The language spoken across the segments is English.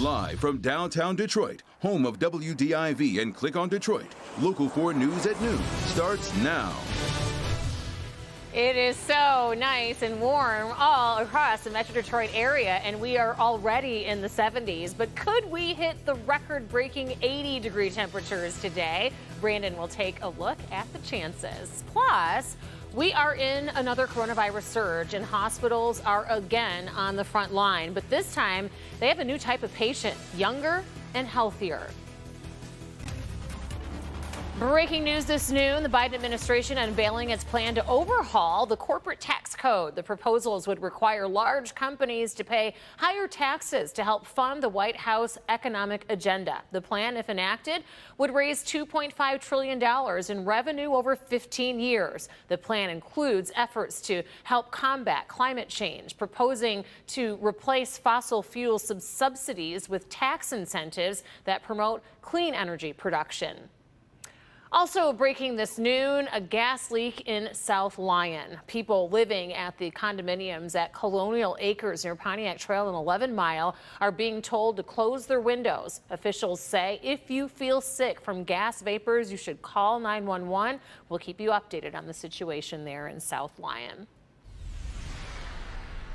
Live from downtown Detroit, home of WDIV and Click on Detroit, Local 4 News at noon starts now. It is so nice and warm all across the Metro Detroit area, and we are already in the 70s. But could we hit the record-breaking 80-degree temperatures today? Brandon will take a look at the chances. Plus, we are in another coronavirus surge, and hospitals are again on the front line. But this time, they have a new type of patient, younger and healthier. Breaking news this noon, the Biden administration unveiling its plan to overhaul the corporate tax code. The proposals would require large companies to pay higher taxes to help fund the White House economic agenda. The plan, if enacted, would raise $2.5 trillion in revenue over 15 years. The plan includes efforts to help combat climate change, proposing to replace fossil fuel subsidies with tax incentives that promote clean energy production. Also breaking this noon, a gas leak in South Lyon. People living at the condominiums at Colonial Acres near Pontiac Trail and 11 Mile are being told to close their windows. Officials say if you feel sick from gas vapors, you should call 911. We'll keep you updated on the situation there in South Lyon.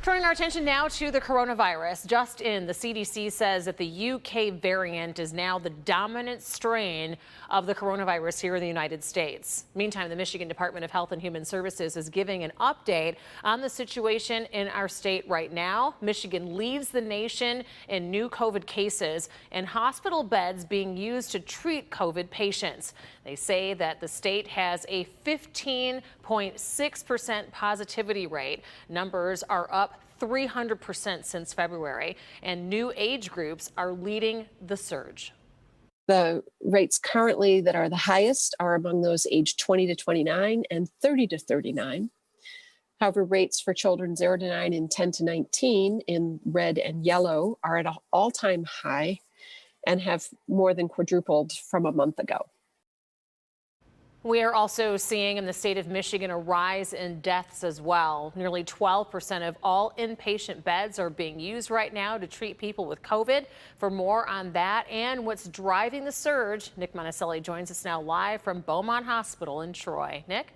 Turning our attention now to the coronavirus. Just in, the CDC says that the UK variant is now the dominant strain of the coronavirus here in the United States. Meantime, the Michigan Department of Health and Human Services is giving an update on the situation in our state right now. Michigan leads the nation in new COVID cases and hospital beds being used to treat COVID patients. They say that the state has a 15.6% positivity rate. Numbers are up 300% since February, and new age groups are leading the surge. The rates currently that are the highest are among those aged 20 to 29 and 30 to 39. However, rates for children 0 to 9 and 10 to 19 in red and yellow are at an all-time high and have more than quadrupled from a month ago. We are also seeing in the state of Michigan a rise in deaths as well. Nearly 12% of all inpatient beds are being used right now to treat people with COVID. For more on that and what's driving the surge, Nick Monticelli joins us now live from Beaumont Hospital in Troy. Nick?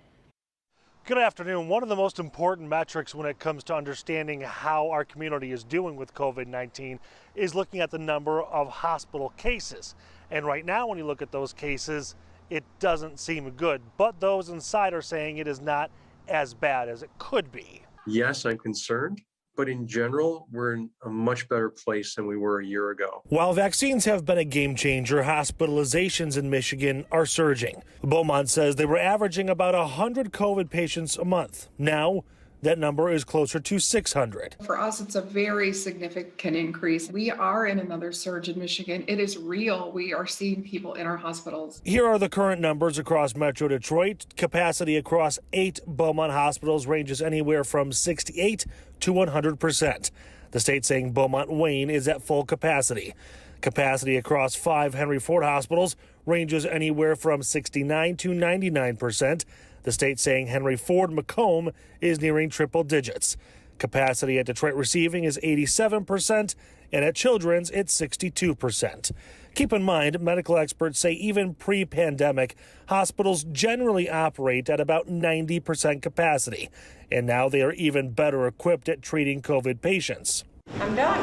Good afternoon. One of the most important metrics when it comes to understanding how our community is doing with COVID-19 is looking at the number of hospital cases. And right now, when you look at those cases, it doesn't seem good, but those inside are saying it is not as bad as it could be. Yes, I'm concerned, but in general, we're in a much better place than we were a year ago. While vaccines have been a game changer, hospitalizations in Michigan are surging. Beaumont says they were averaging about 100 COVID patients a month. Now, that number is closer to 600. For us, it's a very significant increase. We are in another surge in Michigan. It is real. We are seeing people in our hospitals. Here are the current numbers across Metro Detroit. Capacity across 8 Beaumont hospitals ranges anywhere from 68 to 100%. The state saying Beaumont Wayne is at full capacity. Capacity across 5 Henry Ford hospitals ranges anywhere from 69 to 99%. The state saying Henry Ford Macomb is nearing triple digits. Capacity at Detroit Receiving is 87%, and at Children's it's 62%. Keep in mind, medical experts say even pre-pandemic, hospitals generally operate at about 90% capacity, and now they are even better equipped at treating COVID patients. I'm done.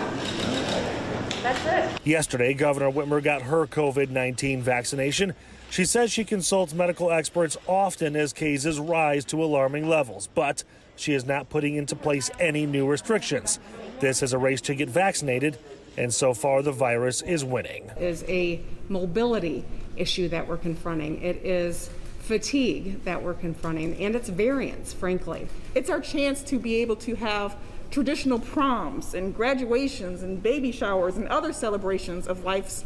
That's it. Yesterday, Governor Whitmer got her COVID-19 vaccination. She says she consults medical experts often as cases rise to alarming levels, but she is not putting into place any new restrictions. This is a race to get vaccinated, and so far the virus is winning. It is a mobility issue that we're confronting. It is fatigue that we're confronting, and it's variants, frankly. It's our chance to be able to have traditional proms and graduations and baby showers and other celebrations of life's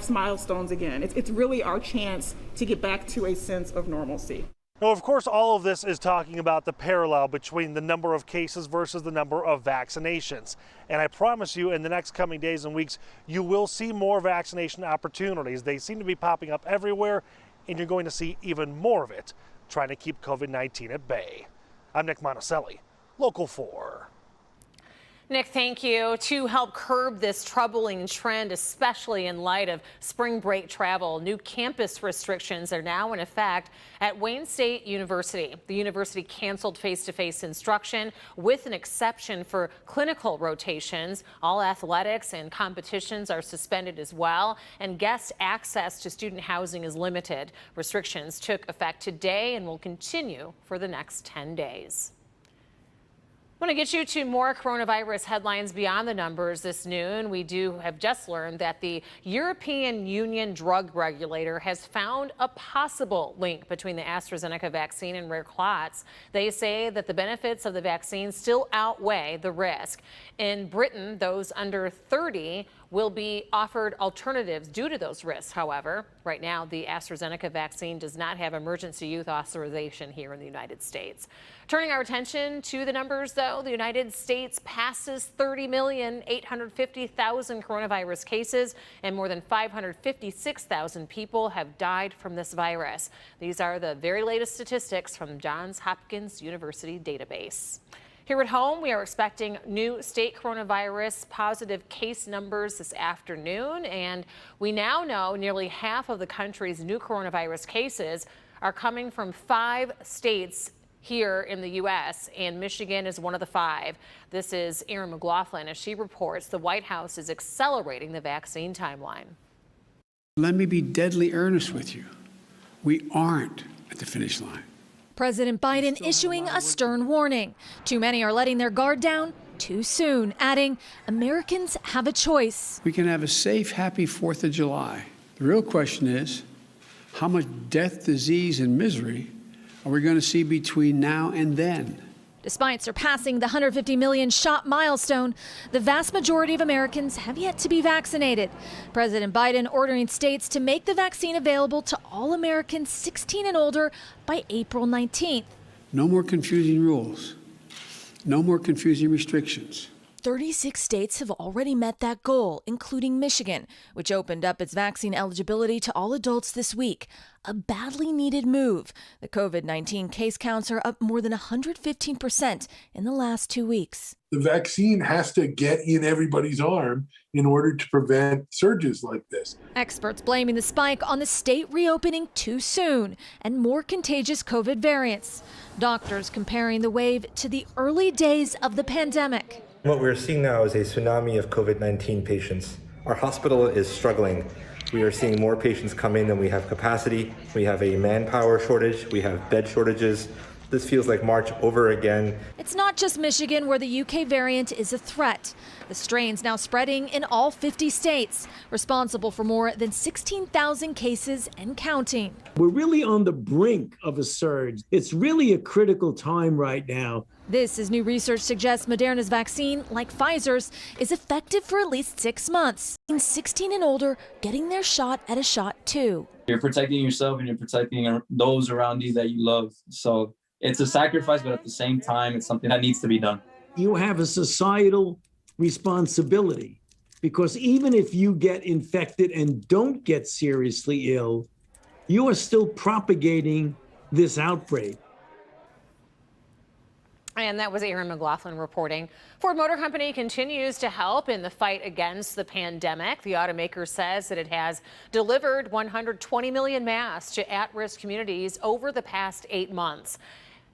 milestones again. It's really our chance to get back to a sense of normalcy. Now, of course, all of this is talking about the parallel between the number of cases versus the number of vaccinations. And I promise you, in the next coming days and weeks, you will see more vaccination opportunities. They seem to be popping up everywhere, and you're going to see even more of it, trying to keep COVID-19 at bay. I'm Nick Monticelli, Local 4. Nick, thank you. To help curb this troubling trend, especially in light of spring break travel, new campus restrictions are now in effect at Wayne State University. The university canceled face-to-face instruction with an exception for clinical rotations. All athletics and competitions are suspended as well, and guest access to student housing is limited. Restrictions took effect today and will continue for the next 10 days. I want to get you to more coronavirus headlines beyond the numbers this noon. We have just learned that the European Union drug regulator has found a possible link between the AstraZeneca vaccine and rare clots. They say that the benefits of the vaccine still outweigh the risk. In Britain, those under 30 will be offered alternatives due to those risks. However, right now, the AstraZeneca vaccine does not have emergency use authorization here in the United States. Turning our attention to the numbers, though, the United States passes 30,850,000 coronavirus cases, and more than 556,000 people have died from this virus. These are the very latest statistics from Johns Hopkins University database. Here at home, we are expecting new state coronavirus positive case numbers this afternoon, and we now know nearly half of the country's new coronavirus cases are coming from 5 states here in the U.S., and Michigan is one of the 5. This is Erin McLaughlin as she reports the White House is accelerating the vaccine timeline. Let me be deadly earnest with you. We aren't at the finish line. President Biden issuing a stern warning. Too many are letting their guard down too soon, adding, Americans have a choice. We can have a safe, happy 4th of July. The real question is, how much death, disease, and misery are we going to see between now and then? Despite surpassing the 150 million shot milestone, the vast majority of Americans have yet to be vaccinated. President Biden ordering states to make the vaccine available to all Americans 16 and older by April 19th. No more confusing rules. No more confusing restrictions. 36 states have already met that goal, including Michigan, which opened up its vaccine eligibility to all adults this week. A badly needed move. The COVID-19 case counts are up more than 115% in the last 2 weeks. The vaccine has to get in everybody's arm in order to prevent surges like this. Experts blaming the spike on the state reopening too soon and more contagious COVID variants. Doctors comparing the wave to the early days of the pandemic. What we're seeing now is a tsunami of COVID-19 patients. Our hospital is struggling. We are seeing more patients come in than we have capacity. We have a manpower shortage. We have bed shortages. This feels like March over again. It's not just Michigan where the UK variant is a threat. The strain's now spreading in all 50 states, responsible for more than 16,000 cases and counting. We're really on the brink of a surge. It's really a critical time right now. This, as new research suggests, Moderna's vaccine, like Pfizer's, is effective for at least 6 months. 16 and older getting their shot at a shot too. You're protecting yourself and you're protecting those around you that you love. So it's a sacrifice, but at the same time, it's something that needs to be done. You have a societal responsibility because even if you get infected and don't get seriously ill, you are still propagating this outbreak. And that was Erin McLaughlin reporting. Ford Motor Company continues to help in the fight against the pandemic. The automaker says that it has delivered 120 million masks to at-risk communities over the past 8 months.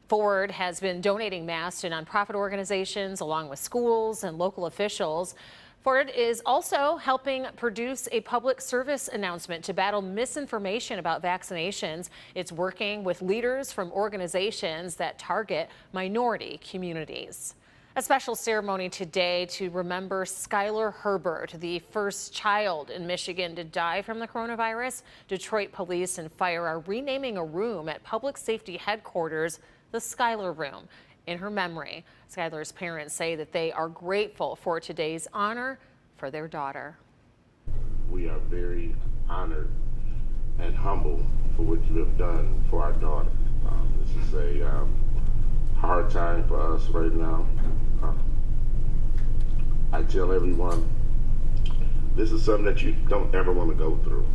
Ford has been donating masks to nonprofit organizations along with schools and local officials. Ford is also helping produce a public service announcement to battle misinformation about vaccinations. It's working with leaders from organizations that target minority communities. A special ceremony today to remember Skylar Herbert, the first child in Michigan to die from the coronavirus. Detroit police and fire are renaming a room at public safety headquarters the Skylar Room in her memory. Skylar's parents say that they are grateful for today's honor for their daughter. We are very honored and humbled for what you have done for our daughter. This is a hard time for us right now. I tell everyone, this is something that you don't ever want to go through.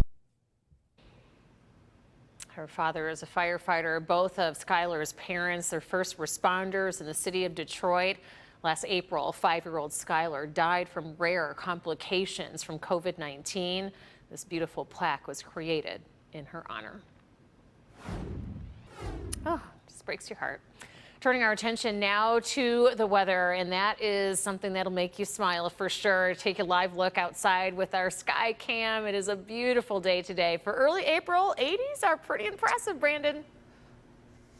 Her father is a firefighter. Both of Skylar's parents are first responders in the city of Detroit. Last April, 5-year-old Skylar died from rare complications from COVID-19. This beautiful plaque was created in her honor. Oh, just breaks your heart. Turning our attention now to the weather, and that is something that'll make you smile for sure. Take a live look outside with our sky cam. It is a beautiful day today. For early April, 80s are pretty impressive, Brandon.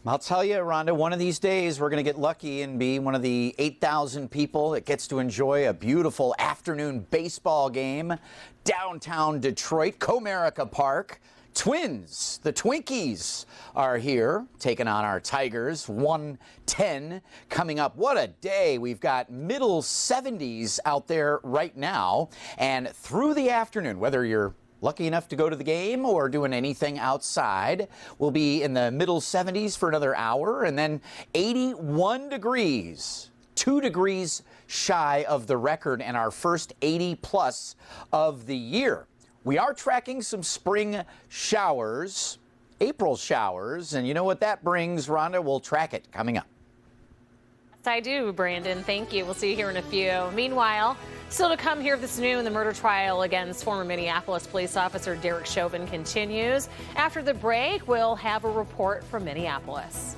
I'll tell you, Rhonda, one of these days we're going to get lucky and be one of the 8,000 people that gets to enjoy a beautiful afternoon baseball game downtown Detroit, Comerica Park. Twins, the Twinkies, are here taking on our Tigers. 1:10 coming up. What a day. We've got middle 70s out there right now. And through the afternoon, whether you're lucky enough to go to the game or doing anything outside, we'll be in the middle 70s for another hour, and then 81 degrees, 2 degrees shy of the record, and our first 80+ of the year. We are tracking some spring showers, April showers, and you know what that brings, Rhonda? We'll track it coming up. Yes, I do, Brandon. Thank you. We'll see you here in a few. Meanwhile, still to come here this noon, the murder trial against former Minneapolis police officer Derek Chauvin continues. After the break, we'll have a report from Minneapolis.